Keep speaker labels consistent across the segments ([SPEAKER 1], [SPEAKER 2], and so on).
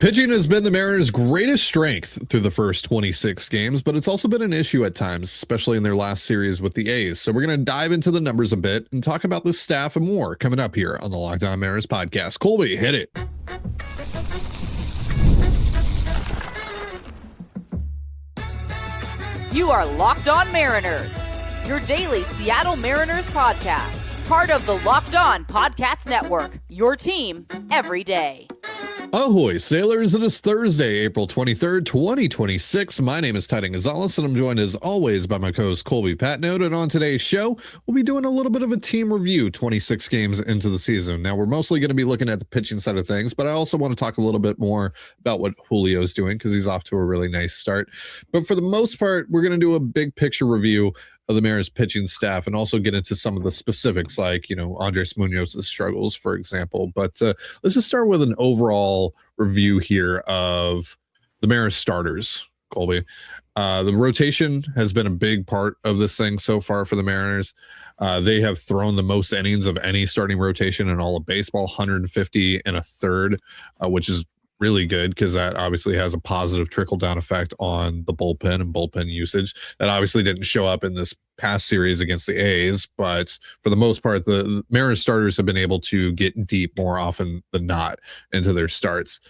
[SPEAKER 1] Pitching has been the Mariners' greatest strength through the first 26 games, but it's also been an issue at times, especially in their last series with the A's. So we're going to dive into the numbers a bit and talk about the staff and more coming up here on the Locked On Mariners podcast. Colby, hit it.
[SPEAKER 2] You are Locked On Mariners, your daily Seattle Mariners podcast, part of the Locked On Podcast Network, your team every day.
[SPEAKER 1] Ahoy, sailors. It is Thursday, April 23rd, 2026. My name is Titan Gonzalez, and I'm joined as always by my co-host Colby Patnode. And on today's show, we'll be doing a little bit of a team review 26 games into the season. Now, we're mostly going to be looking at the pitching side of things, but I also want to talk a little bit more about what Julio's doing because he's off to a really nice start. But for the most part, we're going to do a big picture review of the Mariners pitching staff and also get into some of the specifics like, Andres Munoz's struggles, for example. But let's just start with an overall review here of the Mariners starters, Colby. The rotation has been a big part of this thing so far for the Mariners. They have thrown the most innings of any starting rotation in all of baseball, 150 and a third, which is really good because that obviously has a positive trickle-down effect on the bullpen and bullpen usage. That obviously didn't show up in this past series against the A's, but for the most part, the Mariners starters have been able to get deep more often than not into their starts.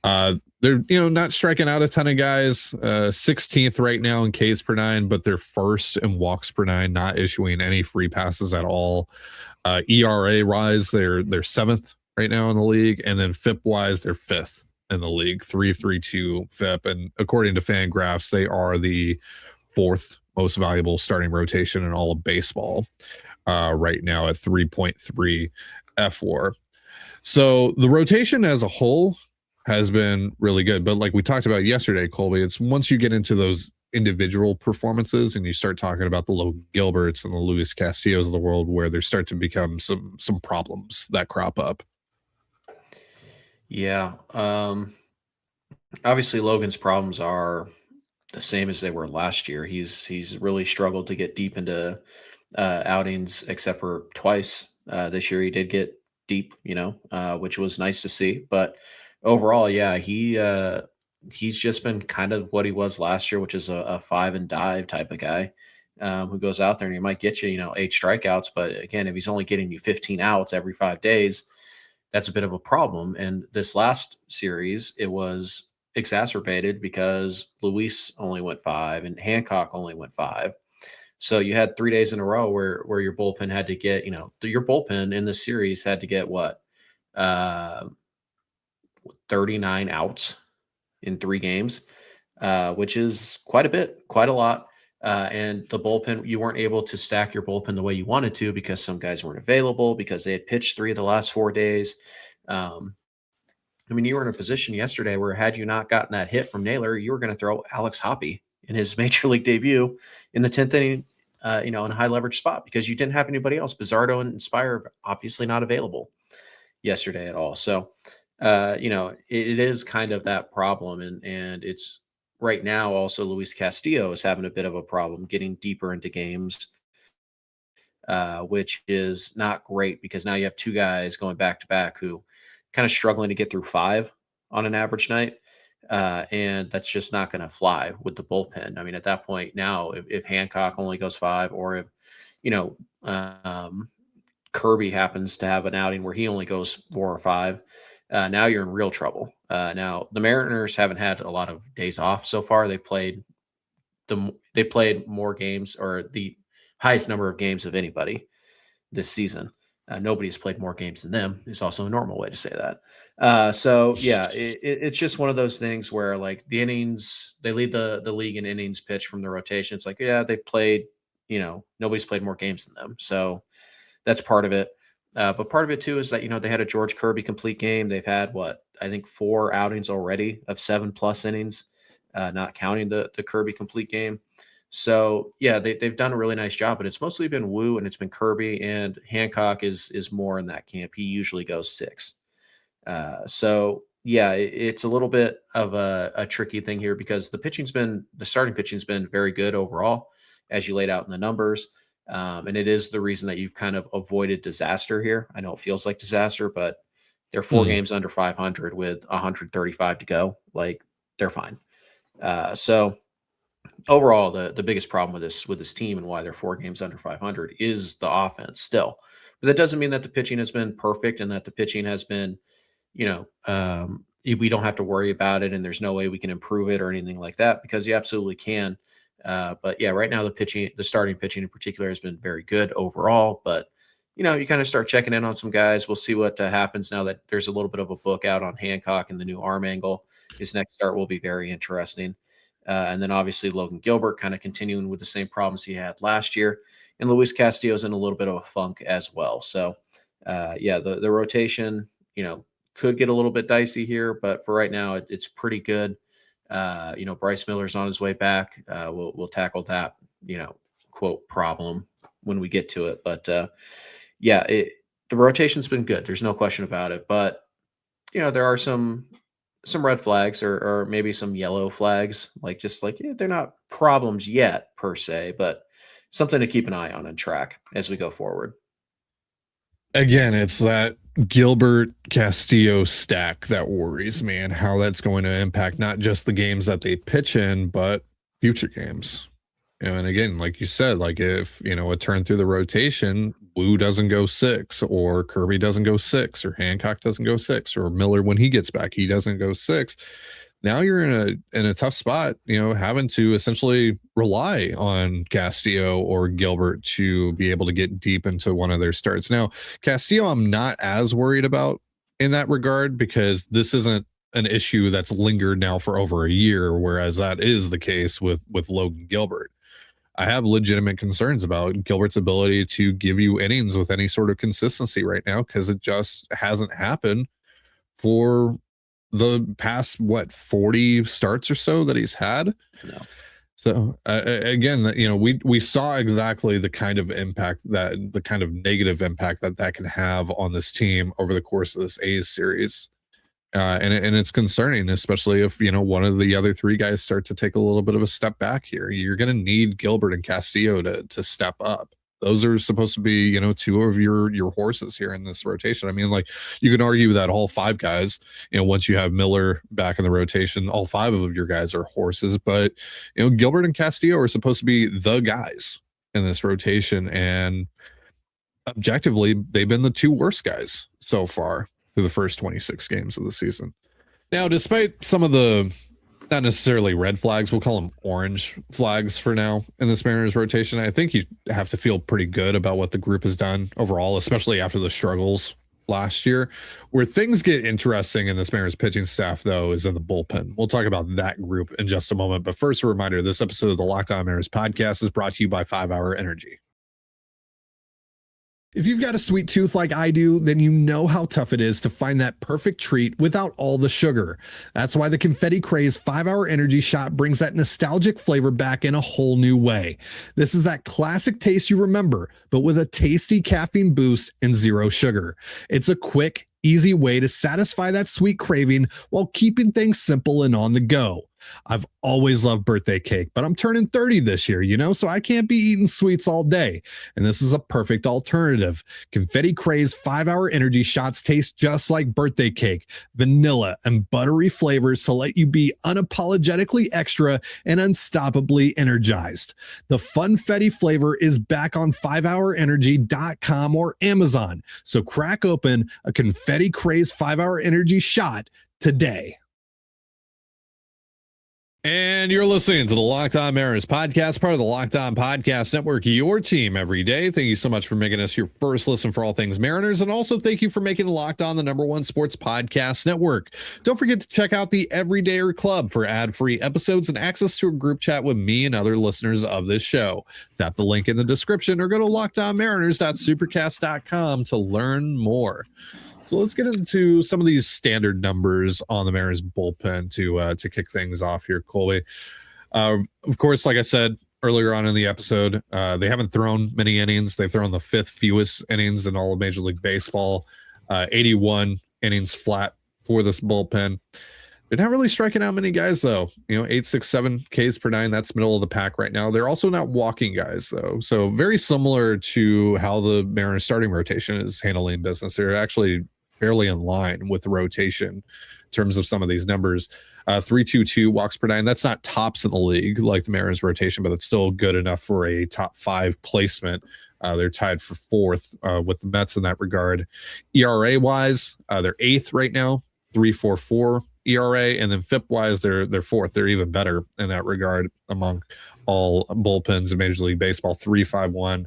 [SPEAKER 1] They're not striking out a ton of guys, 16th right now in Ks per nine, but they're first in walks per nine, not issuing any free passes at all. ERA rise, they're seventh right now in the league, and then FIP wise, they're fifth in the league, 3.32 FIP, and according to FanGraphs, they are the fourth most valuable starting rotation in all of baseball right now at 3.3 F4. So the rotation as a whole has been really good, but like we talked about yesterday, Colby, it's once you get into those individual performances and you start talking about the Logan Gilberts and the Luis Castillos of the world where there start to become some problems that crop up.
[SPEAKER 3] Yeah. Obviously Logan's problems are the same as they were last year. He's really struggled to get deep into outings except for twice. This year he did get deep, which was nice to see. But overall, yeah, he's just been kind of what he was last year, which is a five and dive type of guy who goes out there and he might get you, 8 strikeouts. But again, if he's only getting you 15 outs every 5 days, that's a bit of a problem. And this last series, it was exacerbated because Luis only went 5 and Hancock only went 5. So you had 3 days in a row where your bullpen had to get, your bullpen in the series had to get 39 outs in 3 games, which is quite a lot. And the bullpen, you weren't able to stack your bullpen the way you wanted to because some guys weren't available because they had pitched 3 of the last 4 days. You were in a position yesterday where had you not gotten that hit from Naylor, you were going to throw Alex Hoppe in his major league debut in the 10th inning, in a high leverage spot because you didn't have anybody else. Bizzardo and Spire obviously not available yesterday at all. So, it is kind of that problem. And it's right now also Luis Castillo is having a bit of a problem getting deeper into games, which is not great because now you have 2 guys going back to back who kind of struggling to get through 5 on an average night. And that's just not going to fly with the bullpen. At that point now, if Hancock only goes 5 or if, Kirby happens to have an outing where he only goes 4 or 5, now you're in real trouble. Now the Mariners haven't had a lot of days off so far. They played more games or the highest number of games of anybody this season. Nobody's played more games than them. It's also a normal way to say that. So yeah, it's just one of those things where like the innings, they lead the league in innings pitched from the rotation. It's like, yeah, they've played, nobody's played more games than them. So that's part of it. But part of it too is that, they had a George Kirby complete game. They've had 4 outings already of 7+ innings, not counting the Kirby complete game. So yeah, they've done a really nice job, but it's mostly been Wu and it's been Kirby, and Hancock is more in that camp. He usually goes 6. So yeah, it's a little bit of a tricky thing here because the starting pitching's been very good overall, as you laid out in the numbers. And it is the reason that you've kind of avoided disaster here. I know it feels like disaster, but They're 4 games under 500 with 135 to go. Like, they're fine. So overall, the biggest problem with this team and why they're 4 games under 500 is the offense still. But that doesn't mean that the pitching has been perfect and that the pitching has been, we don't have to worry about it and there's no way we can improve it or anything like that, because you absolutely can. But yeah, right now the starting pitching in particular has been very good overall. But you kind of start checking in on some guys. We'll see what happens now that there's a little bit of a book out on Hancock and the new arm angle. His next start will be very interesting. And then obviously Logan Gilbert kind of continuing with the same problems he had last year. And Luis Castillo's in a little bit of a funk as well. So the rotation, could get a little bit dicey here, but for right now, it's pretty good. Bryce Miller's on his way back. We'll tackle that, quote problem when we get to it. But the rotation's been good. There's no question about it. But there are some red flags or maybe some yellow flags, they're not problems yet per se, but something to keep an eye on and track as we go forward.
[SPEAKER 1] Again, it's that Gilbert Castillo stack that worries me, and how that's going to impact not just the games that they pitch in, but future games. And again, like you said, like if, a turn through the rotation, Wu doesn't go 6, or Kirby doesn't go 6, or Hancock doesn't go 6, or Miller, when he gets back, he doesn't go 6. Now you're in a tough spot, having to essentially rely on Castillo or Gilbert to be able to get deep into one of their starts. Now, Castillo, I'm not as worried about in that regard, because this isn't an issue that's lingered now for over a year, whereas that is the case with Logan Gilbert. I have legitimate concerns about Gilbert's ability to give you innings with any sort of consistency right now, because it just hasn't happened for the past 40 starts or so that he's had.
[SPEAKER 3] No.
[SPEAKER 1] So again, we saw exactly the kind of impact the kind of negative impact that can have on this team over the course of this A's series. And it's concerning, especially if, one of the other 3 guys start to take a little bit of a step back here. You're going to need Gilbert and Castillo to step up. Those are supposed to be, 2 of your horses here in this rotation. I mean, like, you can argue that all 5 guys, once you have Miller back in the rotation, all 5 of your guys are horses. But, Gilbert and Castillo are supposed to be the guys in this rotation. And objectively, they've been the 2 worst guys so far through the first 26 games of the season. Now, despite some of the not necessarily red flags, we'll call them orange flags for now in this Mariners rotation, I think you have to feel pretty good about what the group has done overall, especially after the struggles last year. Where things get interesting in this Mariners pitching staff, though, is in the bullpen. We'll talk about that group in just a moment. But first, a reminder, this episode of the Locked On Mariners podcast is brought to you by 5 Hour Energy. If you've got a sweet tooth like I do, then you know how tough it is to find that perfect treat without all the sugar. That's why the Confetti Craze 5 Hour Energy Shot brings that nostalgic flavor back in a whole new way. This is that classic taste you remember, but with a tasty caffeine boost and 0 sugar. It's a quick, easy way to satisfy that sweet craving while keeping things simple and on the go. I've always loved birthday cake, but I'm turning 30 this year, so I can't be eating sweets all day. And this is a perfect alternative. Confetti Craze 5 Hour Energy Shots taste just like birthday cake, vanilla, and buttery flavors to let you be unapologetically extra and unstoppably energized. The Funfetti flavor is back on 5hourenergy.com or Amazon. So crack open a Confetti Craze 5 Hour Energy Shot today. And you're listening to the Locked On Mariners podcast, part of the Locked On Podcast Network, your team every day. Thank you so much for making us your first listen for all things Mariners. And also thank you for making Locked On the #1 sports podcast network. Don't forget to check out the Everydayer Club for ad-free episodes and access to a group chat with me and other listeners of this show. Tap the link in the description or go to lockedonmariners.supercast.com to learn more. So let's get into some of these standard numbers on the Mariners bullpen to kick things off here, Colby. Of course, like I said earlier on in the episode, they haven't thrown many innings. They've thrown the 5th fewest innings in all of Major League Baseball, 81 innings flat for this bullpen. They're not really striking out many guys, though. 8.67 Ks per 9. That's middle of the pack right now. They're also not walking guys, though. So very similar to how the Mariners starting rotation is handling business. They're actually fairly in line with the rotation in terms of some of these numbers. 322 walks per nine. That's not tops in the league like the Mariners rotation, but it's still good enough for a top 5 placement. They're tied for 4th with the Mets in that regard. ERA wise, they're 8th right now, 3.44 ERA, and then FIP wise, they're 4th. They're even better in that regard among all bullpens in Major League Baseball, 3.51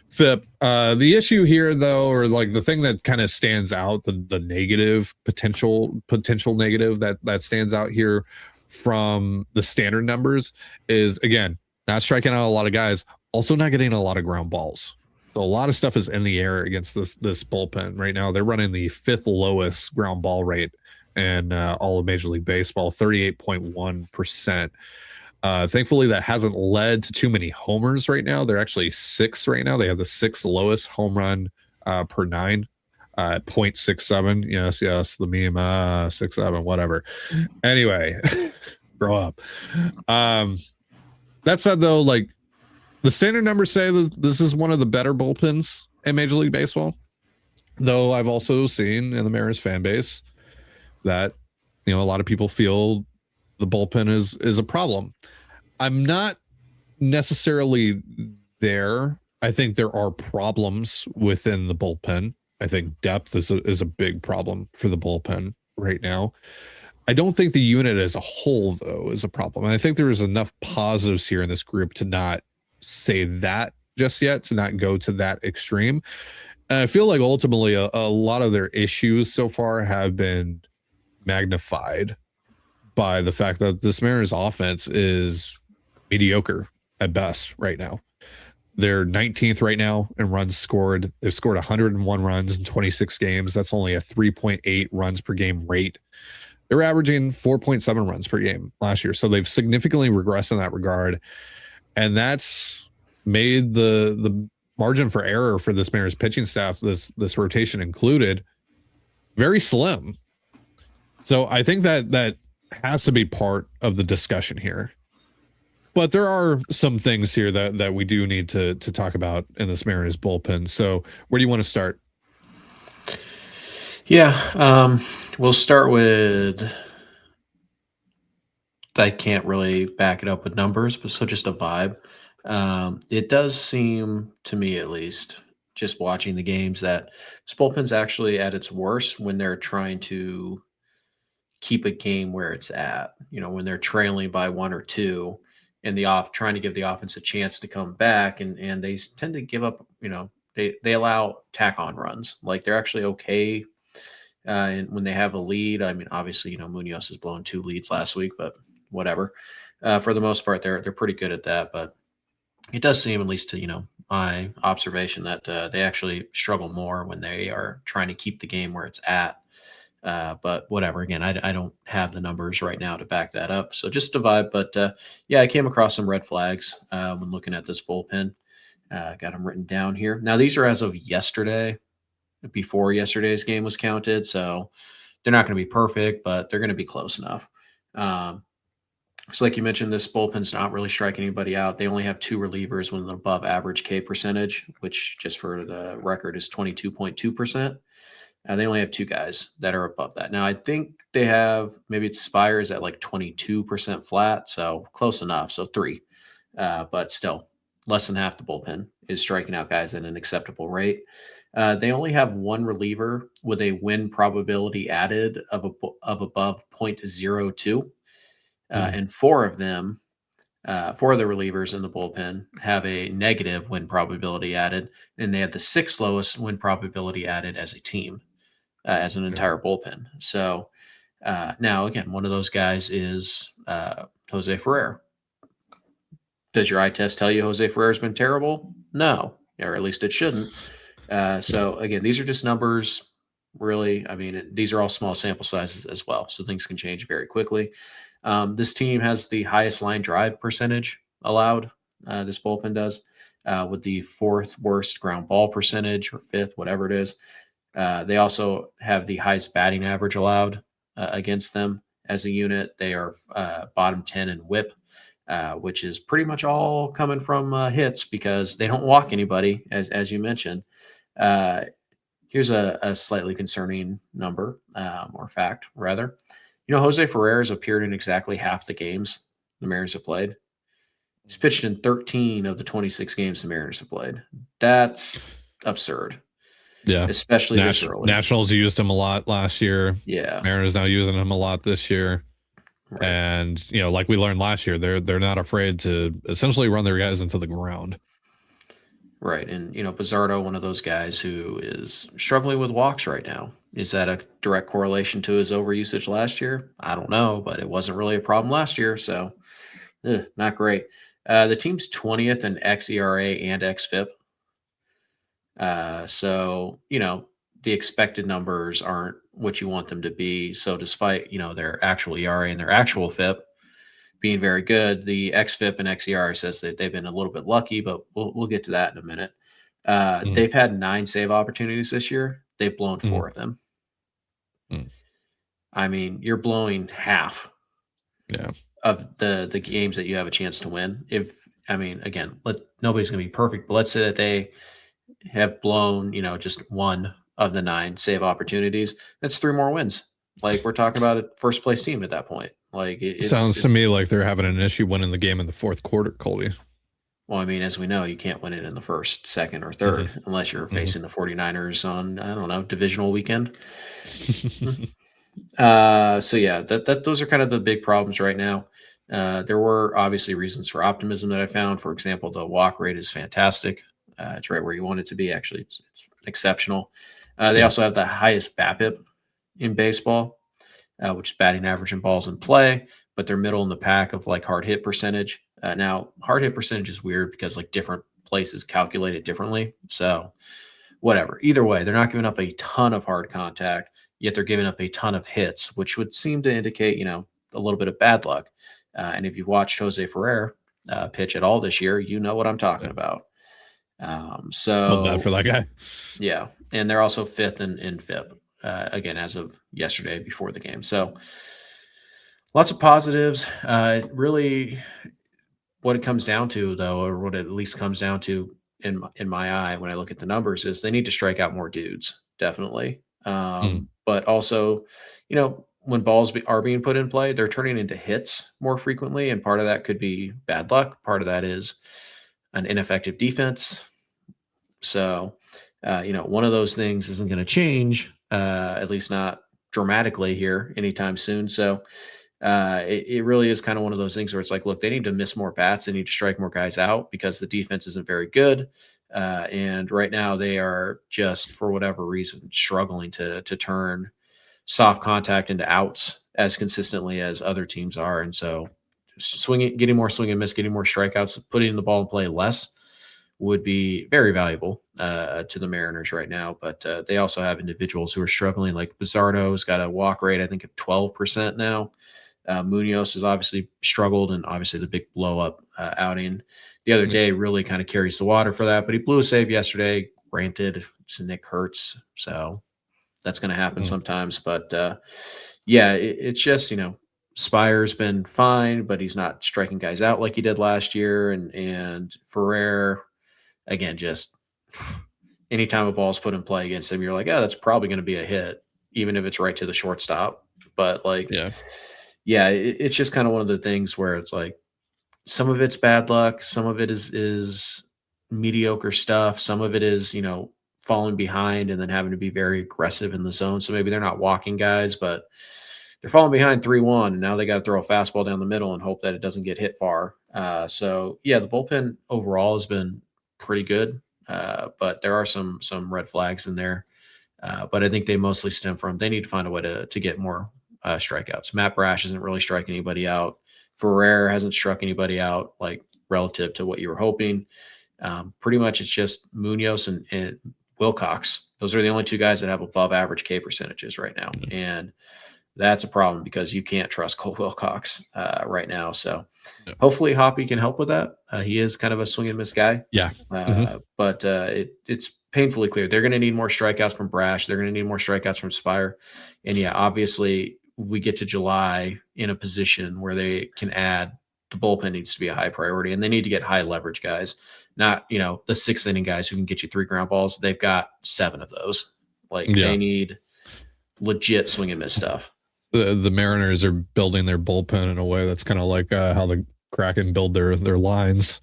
[SPEAKER 1] FIP. The issue here, though, or like the thing that kind of stands out, the negative potential negative that stands out here from the standard numbers is, again, not striking out a lot of guys, also not getting a lot of ground balls. So a lot of stuff is in the air against this bullpen right now. They're running the 5th lowest ground ball rate in all of Major League Baseball, 38.1%. Thankfully, that hasn't led to too many homers right now. They're actually 6th right now. They have the 6th lowest home run per 9 at 0.67. Yes, the meme, 6.7, whatever. Anyway, grow up. That said, though, like the standard numbers say that this is one of the better bullpens in Major League Baseball. Though I've also seen in the Mariners fan base that, a lot of people feel the bullpen is a problem. I'm not necessarily there. I think there are problems within the bullpen. I think depth is a big problem for the bullpen right now. I don't think the unit as a whole, though, is a problem. And I think there is enough positives here in this group to not say that just yet, to not go to that extreme. And I feel like ultimately a lot of their issues so far have been magnified by the fact that this Mariners offense is mediocre at best right now. They're 19th right now in runs scored. They've scored 101 runs in 26 games. That's only a 3.8 runs per game rate. They were averaging 4.7 runs per game last year. So they've significantly regressed in that regard. And that's made the margin for error for this Mariners pitching staff, this rotation included, very slim. So I think that has to be part of the discussion here. But there are some things here that we do need to talk about in this Mariners bullpen. So where do you want to start?
[SPEAKER 3] Yeah, we'll start with, I can't really back it up with numbers, but so just a vibe. It does seem to me, at least, just watching the games, that this bullpen's actually at its worst when they're trying to keep a game where it's at. When they're trailing by 1 or 2 and trying to give the offense a chance to come back, and they tend to give up, they allow tack on runs. Like, they're actually okay. And when they have a lead, I mean, obviously, Munoz has blown 2 leads last week, but whatever. For the most part, they're pretty good at that. But it does seem, at least to, my observation, that they actually struggle more when they are trying to keep the game where it's at. But whatever, again, I don't have the numbers right now to back that up. So just a vibe. But yeah, I came across some red flags when looking at this bullpen. Got them written down here. Now, these are as of yesterday, before yesterday's game was counted. So they're not going to be perfect, but they're going to be close enough. So like you mentioned, this bullpen's not really striking anybody out. They only have 2 relievers with an above average K percentage, which, just for the record, is 22.2%. They only have 2 guys that are above that. Now, I think they have, maybe it Spires at like 22% flat, so close enough. So 3, but still less than half the bullpen is striking out guys at an acceptable rate. They only have 1 reliever with a win probability added of above 0.02. And 4 of them, 4 of the relievers in the bullpen have a negative win probability added, and they have the 6th lowest win probability added as a team, as an entire bullpen. So now, again, one of those guys is Jose Ferrer. Does your eye test tell you Jose Ferrer's been terrible? No, or at least it shouldn't. So again, these are just numbers, really. I mean, these are all small sample sizes as well, so things can change very quickly. This team has the highest line drive percentage allowed. This bullpen does, with the 4th worst ground ball percentage, or 5th, whatever it is. They also have the highest batting average allowed against them as a unit. They are bottom 10 in WHIP, which is pretty much all coming from hits, because they don't walk anybody, as you mentioned. Here's a slightly concerning number, or fact, rather. Jose Ferrer has appeared in exactly half the games the Mariners have played. He's pitched in 13 of the 26 games the Mariners have played. That's absurd.
[SPEAKER 1] Yeah.
[SPEAKER 3] Especially this early.
[SPEAKER 1] Nationals used him a lot last year.
[SPEAKER 3] Yeah.
[SPEAKER 1] Mariners now using him a lot this year. Right. And, like we learned last year, they're not afraid to essentially run their guys into the ground.
[SPEAKER 3] Right. And, Bizzardo, one of those guys who is struggling with walks right now. Is that a direct correlation to his overusage last year? I don't know, but it wasn't really a problem last year. So not great. The team's 20th in xERA and xFIP. So, the expected numbers aren't what you want them to be. So despite, their actual ERA and their actual FIP being very good, the xFIP and xERA says that they've been a little bit lucky, but we'll get to that in a minute. They've had 9 save opportunities this year. They've blown 4 of them. I mean, you're blowing half of the games that you have a chance to win. Again, nobody's going to be perfect, but let's say that they have blown, just 1 of the 9 save opportunities. That's 3 more wins. Like, we're talking about a first place team at that point. Like, it
[SPEAKER 1] sounds to me like they're having an issue winning the game in the fourth quarter, Colby.
[SPEAKER 3] Well, as we know, you can't win it in the first, second, or third unless you're facing the 49ers on, I don't know, divisional weekend. So yeah, those are kind of the big problems right now. There were obviously reasons for optimism that I found. For example, the walk rate is fantastic. It's right where you want it to be. Actually, it's exceptional. They also have the highest BABIP in baseball, which is batting average and balls in play, but they're middle in the pack of like hard hit percentage. Now, hard hit percentage is weird because like different places calculate it differently. So whatever. Either way, they're not giving up a ton of hard contact, yet they're giving up a ton of hits, which would seem to indicate, a little bit of bad luck. And if you've watched Jose Ferrer pitch at all this year, you know what I'm talking about. So
[SPEAKER 1] felt bad for that guy.
[SPEAKER 3] Yeah. And they're also 5th in FIP, again, as of yesterday before the game. So lots of positives. Really what it comes down to, though, or what it at least comes down to in my eye when I look at the numbers, is they need to strike out more dudes, definitely. But also, when balls are being put in play, they're turning into hits more frequently. And part of that could be bad luck. Part of that is an ineffective defense. So, one of those things isn't going to change, at least not dramatically here anytime soon. So it really is kind of one of those things where it's like, look, they need to miss more bats. They need to strike more guys out because the defense isn't very good. And right now they are just, for whatever reason, struggling to turn soft contact into outs as consistently as other teams are. And so getting more swing and miss, getting more strikeouts, putting the ball in play less would be very valuable to the Mariners right now. But they also have individuals who are struggling, like Bizzardo's got a walk rate, I think, of 12% now. Munoz has obviously struggled, and obviously the big blow-up outing the other day really kind of carries the water for that. But he blew a save yesterday. Granted, it's Nick Hurts, so that's going to happen sometimes. But, it's just, Spire's been fine, but he's not striking guys out like he did last year. And Ferrer, again, just anytime a ball's put in play against him, you're like, that's probably going to be a hit, even if it's right to the shortstop. But it's just kind of one of the things where it's like some of it's bad luck, some of it is mediocre stuff, some of it is falling behind and then having to be very aggressive in the zone. So maybe they're not walking guys, but they're falling behind 3-1, and now they got to throw a fastball down the middle and hope that it doesn't get hit far. The bullpen overall has been pretty good, but there are some red flags in there. But I think they mostly stem from they need to find a way to get more strikeouts. Matt Brash isn't really striking anybody out. Ferrer hasn't struck anybody out, like, relative to what you were hoping. Pretty much it's just Munoz and Wilcox. Those are the only 2 guys that have above average K percentages right now. And that's a problem because you can't trust Cole Wilcox right now. So hopefully Hoppy can help with that. He is kind of a swing and miss guy. Yeah. But it's painfully clear. They're going to need more strikeouts from Brash. They're going to need more strikeouts from Spire. And obviously we get to July in a position where they can add, the bullpen needs to be a high priority, and they need to get high leverage guys, not, the 6th inning guys who can get you 3 ground balls. They've got 7 of those. Like they need legit swing and miss stuff.
[SPEAKER 1] The Mariners are building their bullpen in a way that's kind of like how the Kraken build their lines.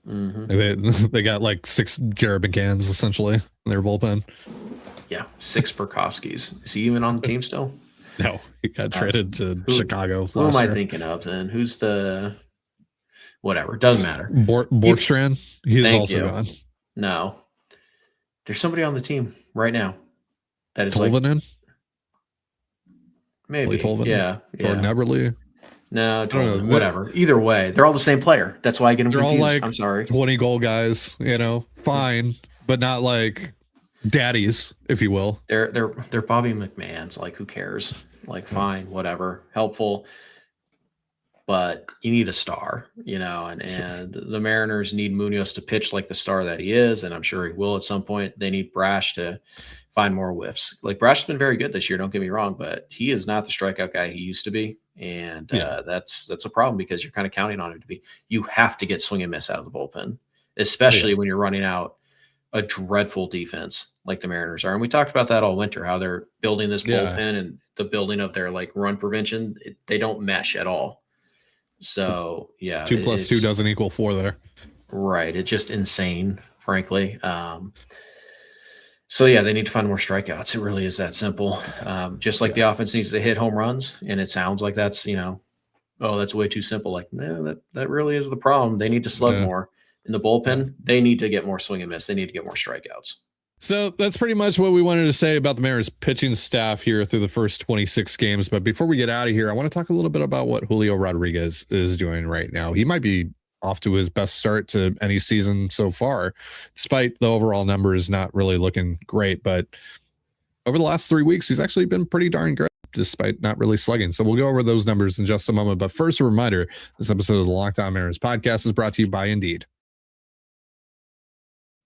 [SPEAKER 1] They got like 6 Jared McCanns essentially in their bullpen.
[SPEAKER 3] Yeah, 6 Burkowskis. Is he even on the team still?
[SPEAKER 1] No, he got traded to Chicago.
[SPEAKER 3] Who am I thinking of then? Who's the whatever? Doesn't matter.
[SPEAKER 1] Borkstrand. He's also gone.
[SPEAKER 3] No, there's somebody on the team right now that is
[SPEAKER 1] Tolvanen?
[SPEAKER 3] like maybe
[SPEAKER 1] Tolvanen?
[SPEAKER 3] Yeah.
[SPEAKER 1] Jordan Eberle.
[SPEAKER 3] No, whatever. Either way, they're all the same player. That's why I get them confused. All like
[SPEAKER 1] I'm
[SPEAKER 3] sorry.
[SPEAKER 1] 20 goal guys, fine, but not like daddies, if you will.
[SPEAKER 3] They're Bobby McMahon's. Like, who cares? Like, fine, whatever, helpful. But you need a star, and the Mariners need Munoz to pitch like the star that he is, and I'm sure he will at some point. They need Brash to find more whiffs. Like, Brash has been very good this year, don't get me wrong, but he is not the strikeout guy he used to be. And that's a problem because you're kind of counting on him to be. You have to get swing and miss out of the bullpen, especially when you're running out a dreadful defense like the Mariners are. And we talked about that all winter, how they're building this bullpen and the building of their like run prevention. They don't mesh at all. So
[SPEAKER 1] 2 + 2 doesn't equal 4 there.
[SPEAKER 3] Right. It's just insane, frankly. So they need to find more strikeouts. It really is that simple. Just like the offense needs to hit home runs, and it sounds like that's that's way too simple. Like, no, that really is the problem. They need to slug more in the bullpen. They need to get more swing and miss. They need to get more strikeouts.
[SPEAKER 1] So that's pretty much what we wanted to say about the Mariners pitching staff here through the first 26 games. But before we get out of here, I want to talk a little bit about what Julio Rodriguez is doing right now. He might be off to his best start to any season so far, despite the overall numbers not really looking great. But over the last 3 weeks, he's actually been pretty darn good, despite not really slugging. So we'll go over those numbers in just a moment. But first, a reminder, this episode of the Locked On Mariners podcast is brought to you by Indeed.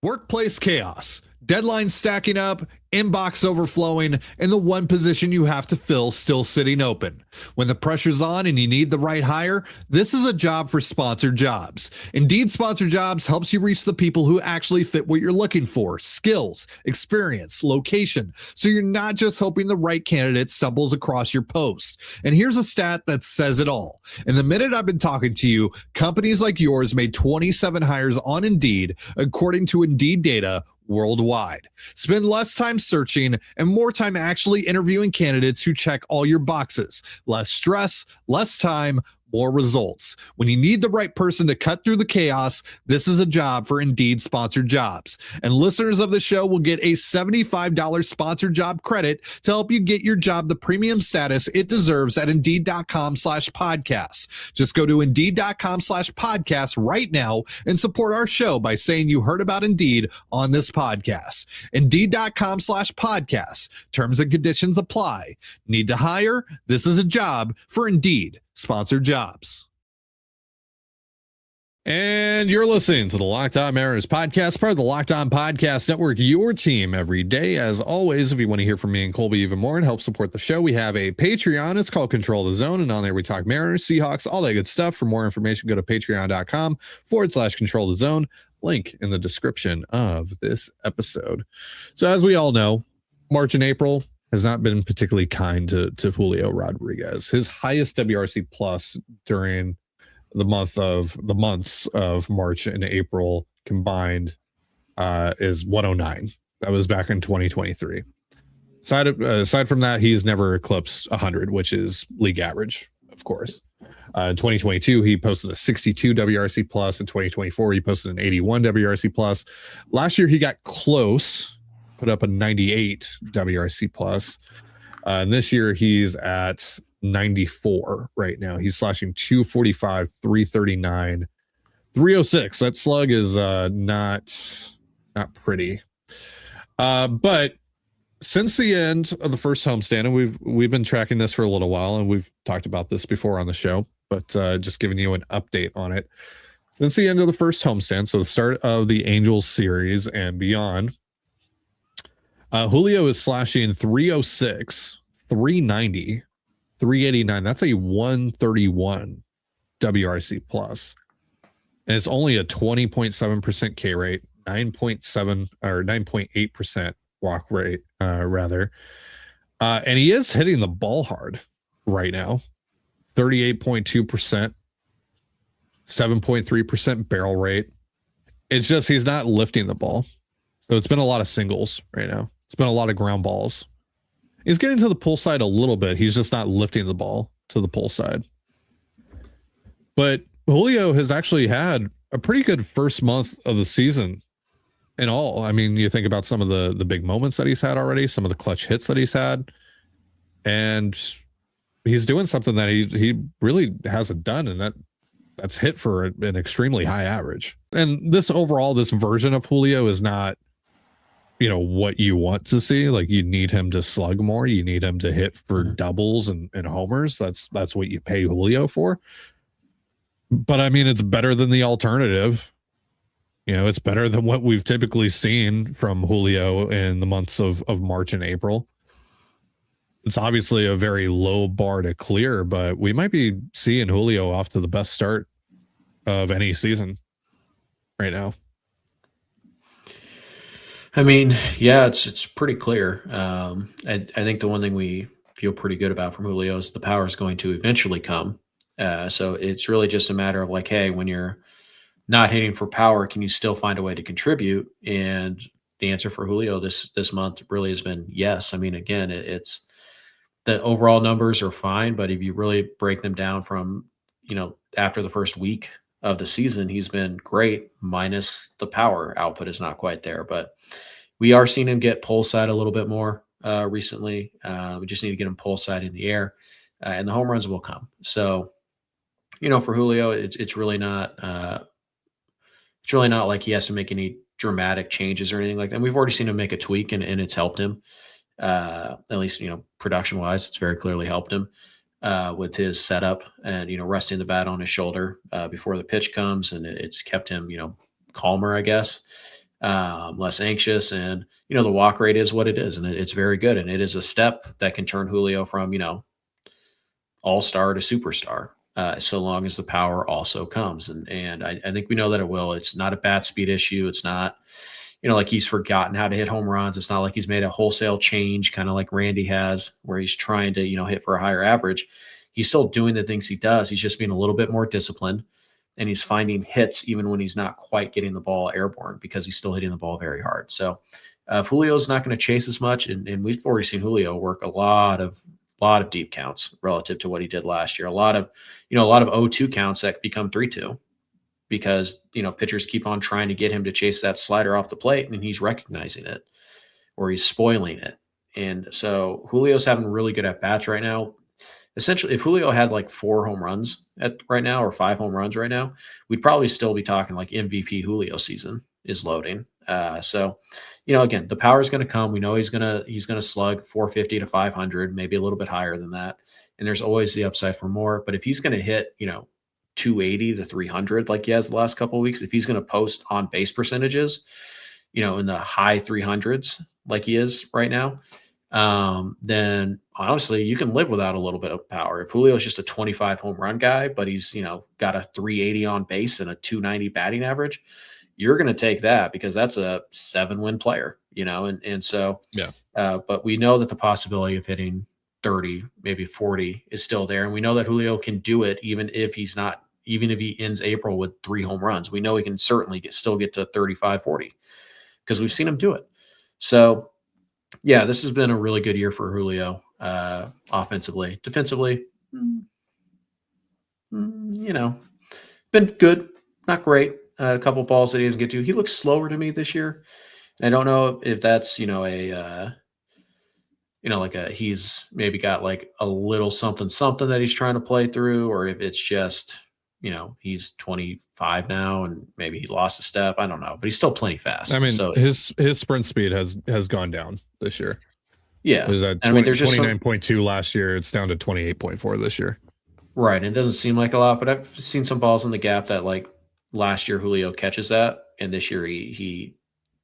[SPEAKER 1] Workplace chaos, deadlines stacking up, inbox overflowing, and the one position you have to fill still sitting open. When the pressure's on and you need the right hire, this is a job for Sponsored Jobs. Indeed Sponsored Jobs helps you reach the people who actually fit what you're looking for: skills, experience, location, so you're not just hoping the right candidate stumbles across your post. And here's a stat that says it all. In the minute I've been talking to you, companies like yours made 27 hires on Indeed, according to Indeed data, worldwide. Spend less time searching and more time actually interviewing candidates who check all your boxes. Less stress, less time, more results. When you need the right person to cut through the chaos, this is a job for Indeed Sponsored Jobs. And listeners of the show will get a $75 sponsored job credit to help you get your job the premium status it deserves at Indeed.com/podcast. Just go to Indeed.com/podcast right now and support our show by saying you heard about Indeed on this podcast. Indeed.com/podcast. Terms and conditions apply. Need to hire? This is a job for Indeed Sponsored Jobs. And you're listening to the Locked On Mariners podcast, part of the Locked On Podcast Network, your team every day. As always, if you want to hear from me and Colby even more and help support the show, we have a Patreon. It's called Control the Zone, and on there we talk Mariners, Seahawks, all that good stuff. For more information, go to patreon.com/Control the Zone. Link in the description of this episode. So as we all know, March and April has not been particularly kind to Julio Rodriguez. His highest WRC plus during the months of March and April combined is 109. That was back in 2023. Aside from that, he's never eclipsed 100, which is league average, of course. In 2022, he posted a 62 WRC plus. In 2024, he posted an 81 WRC plus. Last year, he got close, put up a 98 WRC plus. And this year he's at 94 right now. He's slashing 245, 339, 306. That slug is not pretty. But since the end of the first homestand, and we've been tracking this for a little while, and we've talked about this before on the show, but just giving you an update on it. Since the end of the first homestand, so the start of the Angels series and beyond, Julio is slashing 306, 390, 389. That's a 131 WRC plus. And it's only a 20.7% K rate, 9.7 or 9.8% walk rate, rather. And he is hitting the ball hard right now. 38.2%, 7.3% barrel rate. It's just he's not lifting the ball. So it's been a lot of singles right now. It's been a lot of ground balls. He's getting to the pull side a little bit. He's just not lifting the ball to the pull side. But Julio has actually had a pretty good first month of the season in all. I mean, you think about some of the big moments that he's had already, some of the clutch hits that he's had, and he's doing something that he really hasn't done, and that's hit for an extremely high average. And this overall, this version of Julio is not, what you want to see. Like, you need him to slug more. You need him to hit for doubles and homers. That's what you pay Julio for. But I mean, it's better than the alternative. It's better than what we've typically seen from Julio in the months of March and April. It's obviously a very low bar to clear, but we might be seeing Julio off to the best start of any season right now.
[SPEAKER 3] I mean, yeah, it's pretty clear. I think the one thing we feel pretty good about from Julio is the power is going to eventually come. So it's really just a matter of like, hey, when you're not hitting for power, can you still find a way to contribute? And the answer for Julio this month really has been yes. I mean, again, it's the overall numbers are fine, but if you really break them down from, after the first week of the season, he's been great, minus the power output is not quite there. But we are seeing him get pull side a little bit more recently. We just need to get him pull side in the air, and the home runs will come. So, for Julio, it's really not like he has to make any dramatic changes or anything like that. And we've already seen him make a tweak, and it's helped him. At least, production wise, it's very clearly helped him with his setup and, resting the bat on his shoulder before the pitch comes. And it's kept him, calmer, I guess, less anxious. And, the walk rate is what it is. And it's very good. And it is a step that can turn Julio from, all-star to superstar, so long as the power also comes. And I think we know that it will. It's not a bat speed issue. It's not, like he's forgotten how to hit home runs. It's not like he's made a wholesale change, kind of like Randy has, where he's trying to, hit for a higher average. He's still doing the things he does. He's just being a little bit more disciplined, and he's finding hits even when he's not quite getting the ball airborne, because he's still hitting the ball very hard. So if Julio's not going to chase as much, and we've already seen Julio work a lot of deep counts relative to what he did last year. A lot of 0-2 counts that become 3-2. Because, pitchers keep on trying to get him to chase that slider off the plate, and he's recognizing it, or he's spoiling it. And so Julio's having really good at-bats right now. Essentially, if Julio had like 4 home runs right now, or 5 home runs right now, we'd probably still be talking like MVP Julio season is loading. So, again, the power is going to come. We know he's going to slug 450 to 500, maybe a little bit higher than that. And there's always the upside for more. But if he's going to hit, 280 to 300 like he has the last couple of weeks, if he's going to post on base percentages, in the high 300s like he is right now, then honestly you can live without a little bit of power. If Julio's just a 25 home run guy, but he's got a 380 on base and a 290 batting average, you're going to take that, because that's a 7-win player, and so
[SPEAKER 1] yeah.
[SPEAKER 3] But we know that the possibility of hitting 30, maybe 40 is still there, and we know that Julio can do it even if he ends April with 3 home runs. We know he can certainly still get to 35, 40, because we've seen him do it. So, yeah, this has been a really good year for Julio, offensively. Defensively, been good, not great. A couple balls that he doesn't get to. He looks slower to me this year. I don't know if that's, he's maybe got like a little something that he's trying to play through, or if it's just, he's 25 now and maybe he lost a step. I don't know, but he's still plenty fast.
[SPEAKER 1] I mean,
[SPEAKER 3] so
[SPEAKER 1] his sprint speed has gone down this year.
[SPEAKER 3] Yeah.
[SPEAKER 1] It was at 29.2 last year. It's down to 28.4 this year.
[SPEAKER 3] Right. And it doesn't seem like a lot, but I've seen some balls in the gap that like last year Julio catches that, and this year he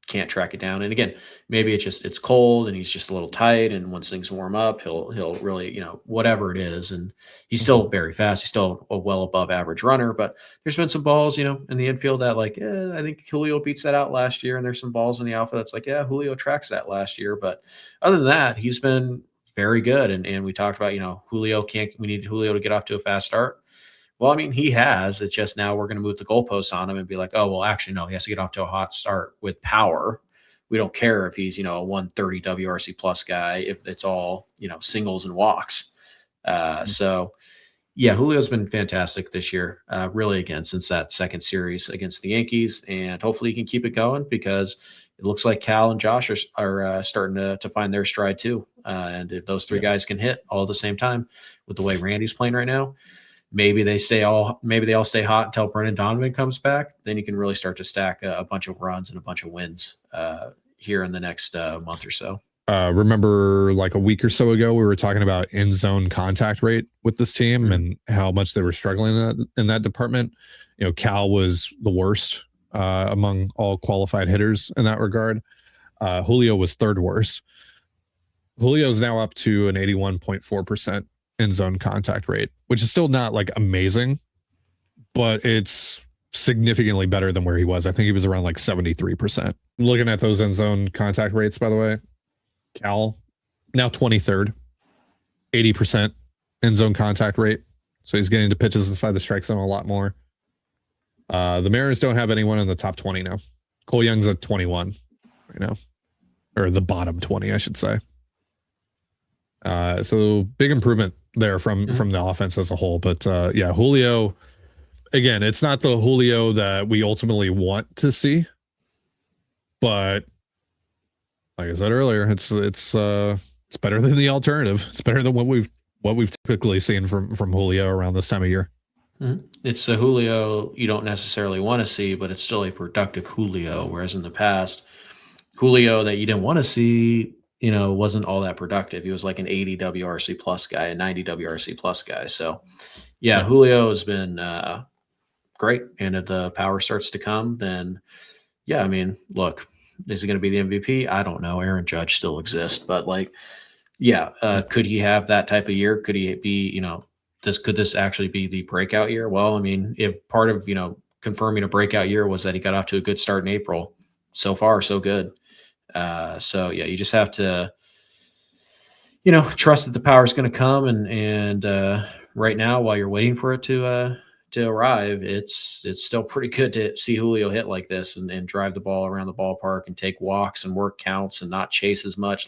[SPEAKER 3] can't track it down. And again, maybe it's cold and he's just a little tight. And once things warm up, he'll really, whatever it is. And he's still very fast. He's still a well above average runner, but there's been some balls, in the infield that I think Julio beats that out last year. And there's some balls in the outfield that's like, yeah, Julio tracks that last year. But other than that, he's been very good. And we talked about, we need Julio to get off to a fast start. Well, I mean, he has. It's just now we're going to move the goalposts on him and be like, oh, well, actually, no, he has to get off to a hot start with power. We don't care if he's, a 130 WRC plus guy, if it's all, singles and walks. So, yeah, Julio's been fantastic this year, really, again, since that second series against the Yankees. And hopefully he can keep it going because it looks like Cal and Josh are starting to find their stride too. And if those three guys can hit all at the same time with the way Randy's playing right now, maybe they all stay hot until Brendan Donovan comes back. Then you can really start to stack a bunch of runs and a bunch of wins here in the next month or so.
[SPEAKER 1] Remember like a week or so ago, we were talking about in zone contact rate with this team and how much they were struggling in that department. Cal was the worst among all qualified hitters in that regard. Julio was third worst. Julio's now up to an 81.4% in zone contact rate, which is still not like amazing, but it's significantly better than where he was. I think he was around like 73%. Looking at those in zone contact rates, by the way, Cal now 23rd, 80% in zone contact rate. So he's getting to pitches inside the strike zone a lot more. The Mariners don't have anyone in the top 20 now. Cole Young's at 21 right now, or the bottom 20, I should say. So big improvement there from the offense as a whole. But Julio, again, it's not the Julio that we ultimately want to see, but like I said earlier, it's better than the alternative. It's better than what we've typically seen from Julio around this time of year.
[SPEAKER 3] It's a Julio you don't necessarily want to see, but it's still a productive Julio. Whereas in the past, Julio that you didn't want to see, wasn't all that productive. He was like an 80 WRC plus guy, a 90 WRC plus guy. So, Julio has been great. And if the power starts to come, then, look, is he going to be the MVP? I don't know. Aaron Judge still exists. But, could he have that type of year? Could he be, could this actually be the breakout year? Well, if part of, confirming a breakout year was that he got off to a good start in April, so far, so good. You just have to, trust that the power is going to come. And right now, while you're waiting for it to arrive, it's still pretty good to see Julio hit like this and drive the ball around the ballpark and take walks and work counts and not chase as much.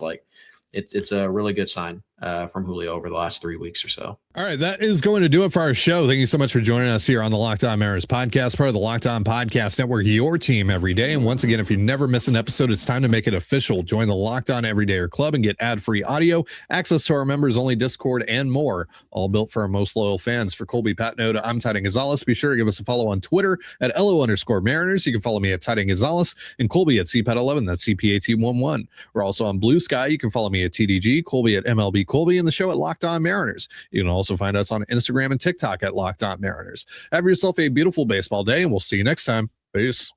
[SPEAKER 3] It's a really good sign from Julio over the last 3 weeks or so.
[SPEAKER 1] All right, that is going to do it for our show. Thank you so much for joining us here on the Locked On Mariners podcast, part of the Locked On Podcast Network, your team every day. And once again, if you never miss an episode, it's time to make it official. Join the Locked On Everydayer Club and get ad-free audio, access to our members-only Discord, and more, all built for our most loyal fans. For Colby Patnode, I'm Titan Gonzalez. Be sure to give us a follow on Twitter at @LO_Mariners. You can follow me at Titan Gonzalez and Colby at CPAT11. That's CPAT11. We're also on Blue Sky. You can follow me at TDG, Colby at MLB Colby, and the show at Locked On Mariners. You can also find us on Instagram and TikTok at Locked On Mariners. Have yourself a beautiful baseball day, and we'll see you next time. Peace.